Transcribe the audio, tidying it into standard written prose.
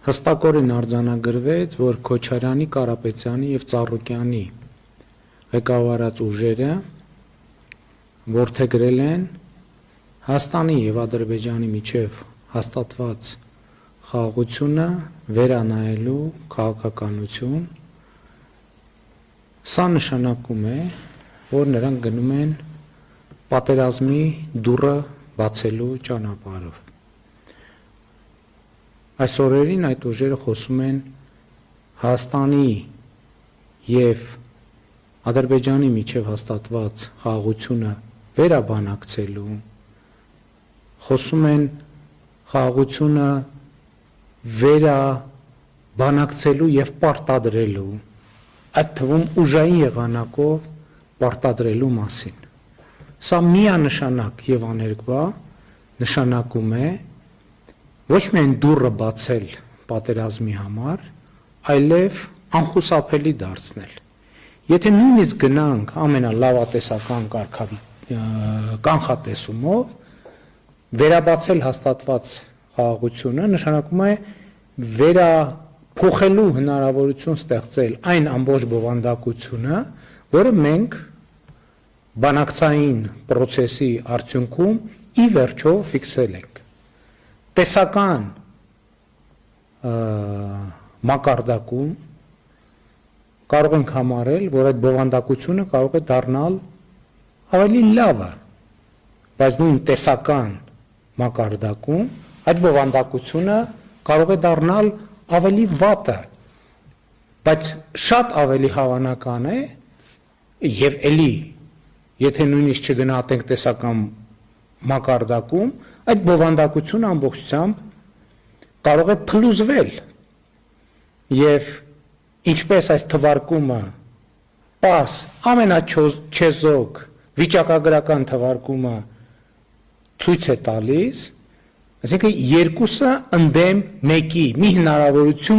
հստակորեն արձանագրվեց, որ Քոչարյանի, Կարապետյանի և Ծառուկյանի ղեկավարած ուժերը որդեգրել են Հայաստանի և Ադրբեջանի միջև հաստատված խաղաղությունը վերանայելու քաղաքականություն։ Սա նշանակում է, որ նրանք գնում են պատերազմի դուռը բացելու ճանապարհով։ Այս օրերին այդ ուժերը խոսում են Հայաստանի և Ադրբեջանի միջև հաստատված խաղաղությունը վերաբանակցելու, խոսում են խաղաղությունը վերաբանակցելու և պարտադրելու, այդ թվում ուժային եղանակով պարտադրելու մասին։ Սա միանշանակ և աներկբա նշանակում է ոչ միայն դուռը բացել պատերազմի համար, այլև անխուսափելի դարձնել։ Եթե նույնիսկ գնանք ամենալավատեսական կանխատեսումով, վերաբացել հաստատված խաղաղությունը նշանակում է վերափոխելու հնարավորություն ստեղծել այն ամբողջ բովանդակությունը, որը մենք բանակցային պրոցեսի արդյունքում ի վերջո ֆիքսել ենք։ Տեսական մակարդակում կարող ենք համարել, որ այդ բովանդակությունը կարող է դառնալ ավելի լավը, բայց նույն տեսական մակարդակում այդ բովանդակությունը կարող է դառնալ ավելի վատը, բայց շատ ավելի հավանական է և էլի, եթե նույնիսկ չգնահատենք տեսական մակարդակում, այդ բովանդակությունը ամբողջությամբ կարող է փլուզվել և ինչպես այս թվարկումը պարզ ամենաչեզոք վիճակագրական թվարկումը ցույց է տալիս, այսինքն երկուսը ընդդեմ մեկի մի հնարավորություն